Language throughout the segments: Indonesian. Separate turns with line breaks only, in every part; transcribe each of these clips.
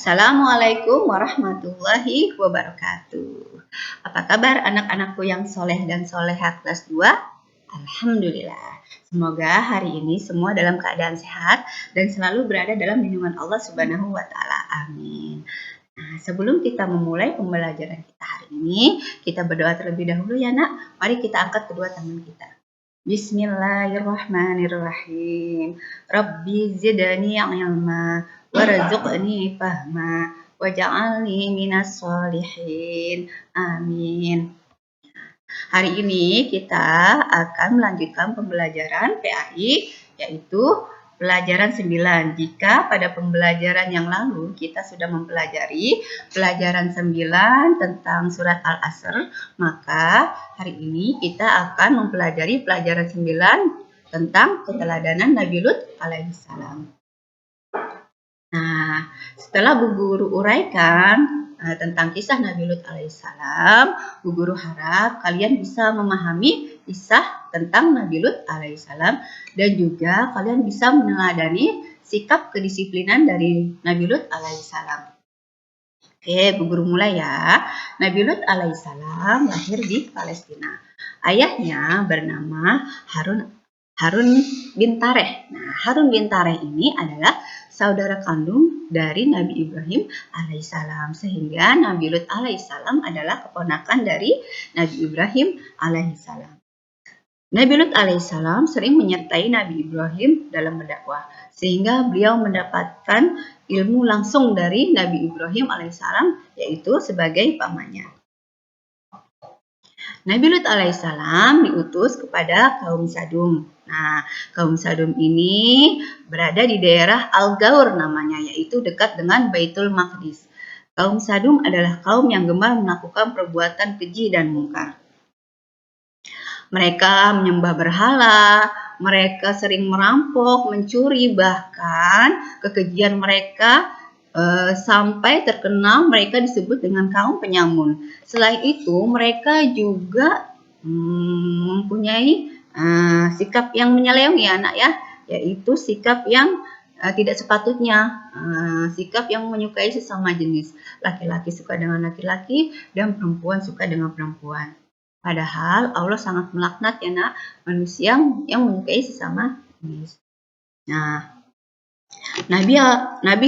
Assalamualaikum warahmatullahi wabarakatuh. Apa kabar anak-anakku yang soleh dan soleha kelas 2? Alhamdulillah. Semoga hari ini semua dalam keadaan sehat dan selalu berada dalam lindungan Allah Subhanahu wa Ta'ala. Amin. Nah, sebelum kita memulai pembelajaran kita hari ini, kita berdoa terlebih dahulu ya nak. Mari kita angkat kedua tangan kita. Bismillahirrahmanirrahim. Rabbi zidni ilma warzuqni fahma waj'alni minas sholihin. Amin. Hari ini kita akan melanjutkan pembelajaran PAI, yaitu pelajaran 9. Jika pada pembelajaran yang lalu kita sudah mempelajari pelajaran 9 tentang surat Al-Asr, maka hari ini kita akan mempelajari pelajaran 9 tentang keteladanan Nabi Lut alaihissalam. Nah, setelah Bu Guru uraikan tentang kisah Nabi Lut alaihissalam, Bu Guru harap kalian bisa memahami kisah tentang Nabi Lut alaihissalam dan juga kalian bisa meneladani sikap kedisiplinan dari Nabi Lut alaihissalam. Oke, Bu Guru mulai ya. Nabi Lut alaihissalam lahir di Palestina. Ayahnya bernama Harun bin Tareh. Nah, Harun bin Tareh ini adalah saudara kandung dari Nabi Ibrahim alaihissalam, sehingga Nabi Lut alaihissalam adalah keponakan dari Nabi Ibrahim alaihissalam. Nabi Lut alaihissalam sering menyertai Nabi Ibrahim dalam berdakwah, sehingga beliau mendapatkan ilmu langsung dari Nabi Ibrahim alaihissalam, yaitu sebagai pamannya. Nabi Lut alaihissalam diutus kepada kaum Sadum. Nah, kaum Sadum ini berada di daerah Al-Gaur namanya, yaitu dekat dengan Baitul Maqdis. Kaum Sadum adalah kaum yang gemar melakukan perbuatan keji dan mungkar. Mereka menyembah berhala, mereka sering merampok, mencuri, bahkan kekejian mereka sampai terkenal mereka disebut dengan kaum penyamun. Selain itu, mereka juga mempunyai sikap yang menyelewengi anak ya, yaitu sikap yang tidak sepatutnya, sikap yang menyukai sesama jenis. Laki-laki suka dengan laki-laki dan perempuan suka dengan perempuan. Padahal Allah sangat melaknat ya nak, manusia yang menyukai sesama jenis. Nah, Nabi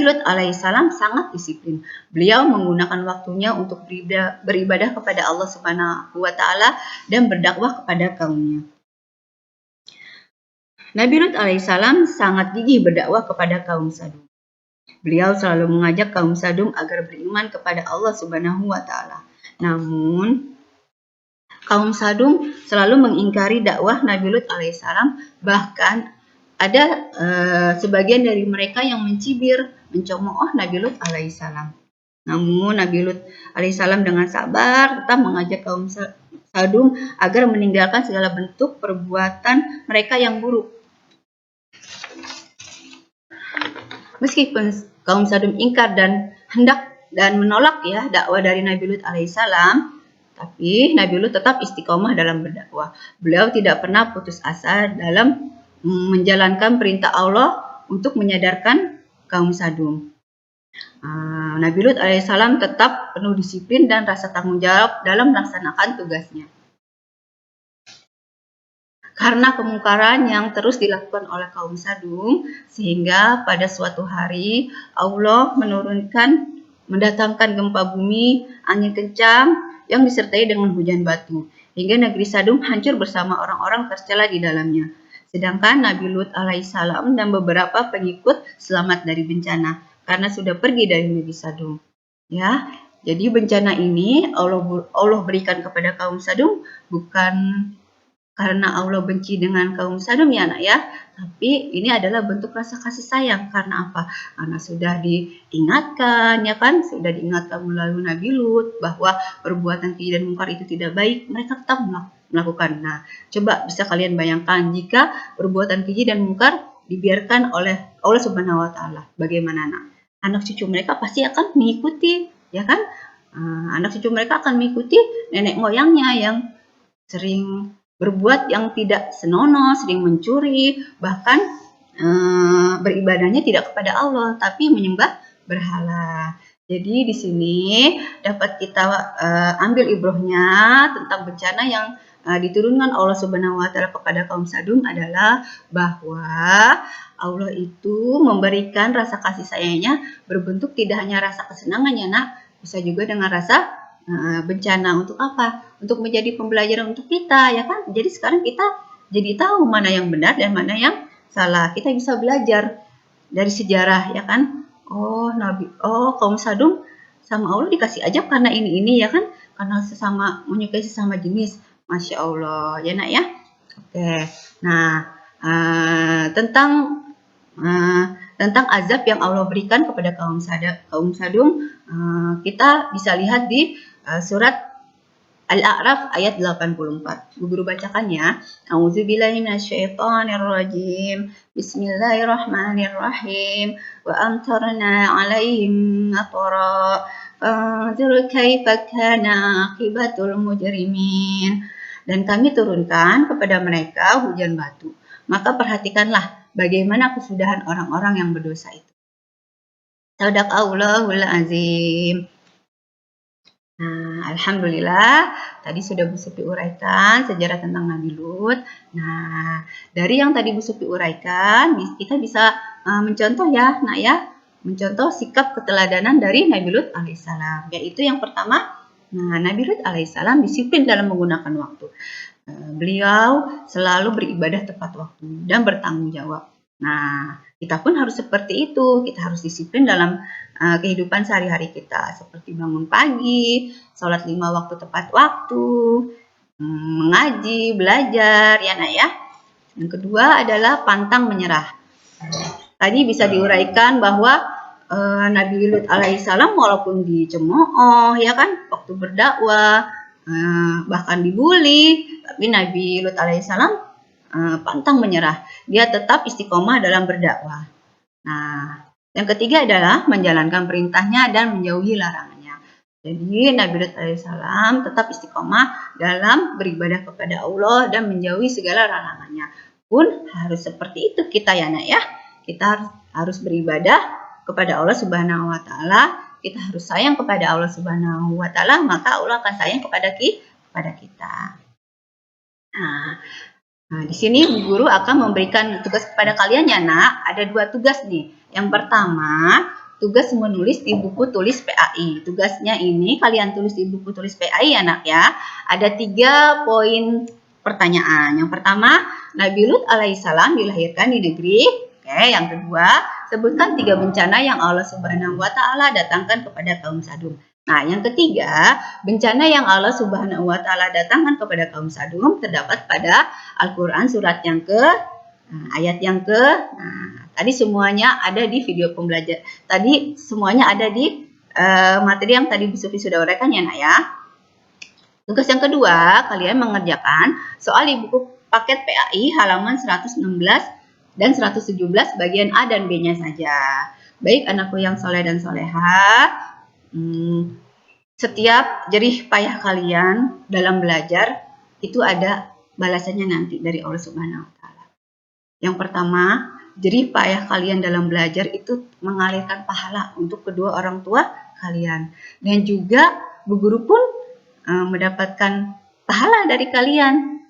Lut alaihissalam sangat disiplin. Beliau menggunakan waktunya untuk beribadah kepada Allah Subhanahu wa Ta'ala dan berdakwah kepada kaumnya. Nabi Lut alaihissalam sangat gigih berdakwah kepada kaum Sadum. Beliau selalu mengajak kaum Sadum agar beriman kepada Allah Subhanahu wa Ta'ala. Namun, kaum Sadum selalu mengingkari dakwah Nabi Lut alaihissalam, bahkan ada sebagian dari mereka yang mencibir, mencemooh Nabi Lut alaihissalam. Namun Nabi Lut alaihissalam dengan sabar tetap mengajak kaum Sadum agar meninggalkan segala bentuk perbuatan mereka yang buruk. Meskipun kaum Sadum ingkar dan hendak dan menolak ya dakwah dari Nabi Lut alaihissalam, tapi Nabi Lut tetap istiqomah dalam berdakwah. Beliau tidak pernah putus asa dalam menjalankan perintah Allah untuk menyadarkan kaum Sadum. Nabi Lut alaihissalam tetap penuh disiplin dan rasa tanggung jawab dalam melaksanakan tugasnya. Karena kemungkaran yang terus dilakukan oleh kaum Sadum, sehingga pada suatu hari Allah mendatangkan gempa bumi, angin kencang yang disertai dengan hujan batu, hingga negeri Sadum hancur bersama orang-orang tercela di dalamnya. Sedangkan Nabi Lut alaihissalam dan beberapa pengikut selamat dari bencana karena sudah pergi dari negeri Sadum. Ya, jadi bencana ini Allah berikan kepada kaum Sadum bukan karena Allah benci dengan kaum Sadum ya anak ya, tapi ini adalah bentuk rasa kasih sayang. Karena apa? Karena sudah diingatkan ya kan, sudah diingatkan melalui Nabi Lut bahwa perbuatan keji dan mungkar itu tidak baik, mereka tetap melakukan. Nah, coba bisa kalian bayangkan jika perbuatan keji dan mungkar dibiarkan oleh Allah Subhanahu wa Ta'ala, bagaimana anak cucu mereka pasti akan mengikuti, ya kan? Anak cucu mereka akan mengikuti nenek moyangnya yang sering berbuat yang tidak senonoh, sering mencuri, bahkan beribadahnya tidak kepada Allah, tapi menyembah berhala. Jadi di sini dapat kita ambil ibrohnya tentang bencana yang diturunkan Allah Subhanahu wa taala kepada kaum Sadum adalah bahwa Allah itu memberikan rasa kasih sayangnya berbentuk tidak hanya rasa kesenangan ya nak, bisa juga dengan rasa bencana. Untuk apa? Untuk menjadi pembelajaran untuk kita ya kan. Jadi sekarang kita jadi tahu mana yang benar dan mana yang salah. Kita bisa belajar dari sejarah ya kan. Oh kaum Sadum sama Allah dikasih ajab karena ini ya kan, karena menyukai sesama jenis. Masya Allah ya nak ya. Oke, nah tentang azab yang Allah berikan kepada kaum Sadum, kita bisa lihat di surat Al-A'raf ayat 84. Bu Guru bacakan ya. A'udzubillahi minasyaitonirrajim. Bismillahirrahmanirrahim. Wa amtarna 'alaihim matara. Fanzur kaifa kana aqibatul mujrimin. Dan kami turunkan kepada mereka hujan batu. Maka perhatikanlah bagaimana kesudahan orang-orang yang berdosa itu. Shadaqallahul azim. Nah, alhamdulillah tadi sudah Bu Supi uraikan sejarah tentang Nabi Lut. Nah, dari yang tadi Bu Supi uraikan, kita bisa mencontoh ya, nak ya, mencontoh sikap keteladanan dari Nabi Lut alaihissalam. Yaitu yang pertama, Nabi Lut alaihissalam disiplin dalam menggunakan waktu. Beliau selalu beribadah tepat waktu dan bertanggung jawab. Nah, kita pun harus seperti itu. Kita harus disiplin dalam kehidupan sehari-hari kita, seperti bangun pagi, sholat 5 waktu tepat waktu, mengaji, belajar, ya nak ya. Yang kedua adalah pantang menyerah. Tadi bisa diuraikan bahwa Nabi Lut alaihissalam walaupun dicemooh, ya kan, waktu berdakwah, bahkan dibully, tapi Nabi Lut alaihissalam pantang menyerah. Dia tetap istiqomah dalam berdakwah. Nah, yang ketiga adalah menjalankan perintahnya dan menjauhi larangannya. Jadi Nabi Lut alaihissalam tetap istiqomah dalam beribadah kepada Allah dan menjauhi segala larangannya. Pun harus seperti itu kita ya nak ya. Kita harus beribadah kepada Allah Subhanahu wa taala. Kita harus sayang kepada Allah Subhanahu wa taala, maka Allah akan sayang kepada kita. Nah, di sini Bu Guru akan memberikan tugas kepada kalian ya nak. Ada 2 tugas nih. Yang pertama, tugas menulis di buku tulis PAI. Tugasnya ini kalian tulis di buku tulis PAI ya nak ya. Ada 3 poin pertanyaan. Yang pertama, Nabi Lut alaihissalam dilahirkan di negeri. Oke, yang kedua, sebutkan 3 bencana yang Allah Subhanahu wa taala datangkan kepada kaum Sadum. Nah, yang ketiga, bencana yang Allah Subhanahu wa taala datangkan kepada kaum Sadum terdapat pada Al-Qur'an surat yang ayat yang tadi semuanya ada di video pembelajaran. Tadi semuanya ada di materi yang tadi Bu Sufi sudah uraikan ya nak ya. Tugas yang kedua, kalian mengerjakan soal di buku paket PAI halaman 116 dan 117 bagian A dan B-nya saja. Baik anakku yang soleh dan soleha, setiap jerih payah kalian dalam belajar itu ada balasannya nanti dari Allah Subhanahu wa taala. Yang pertama, jerih payah kalian dalam belajar itu mengalirkan pahala untuk kedua orang tua kalian, dan juga Bu Guru pun mendapatkan pahala dari kalian.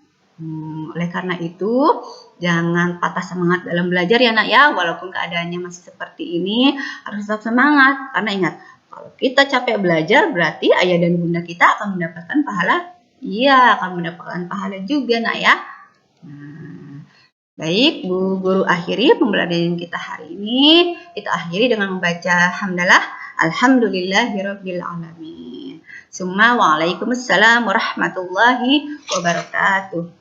Oleh karena itu, jangan patah semangat dalam belajar ya nak ya, walaupun keadaannya masih seperti ini, harus tetap semangat. Karena ingat, kalau kita capek belajar, berarti ayah dan bunda kita akan mendapatkan pahala. Iya, akan mendapatkan pahala juga nak ya. Baik, Bu Guru akhiri pembelajaran kita hari ini. Kita akhiri dengan membaca hamdalah. Alhamdulillahirabbil alamin. Summa waalaikumsalam warahmatullahi wabarakatuh.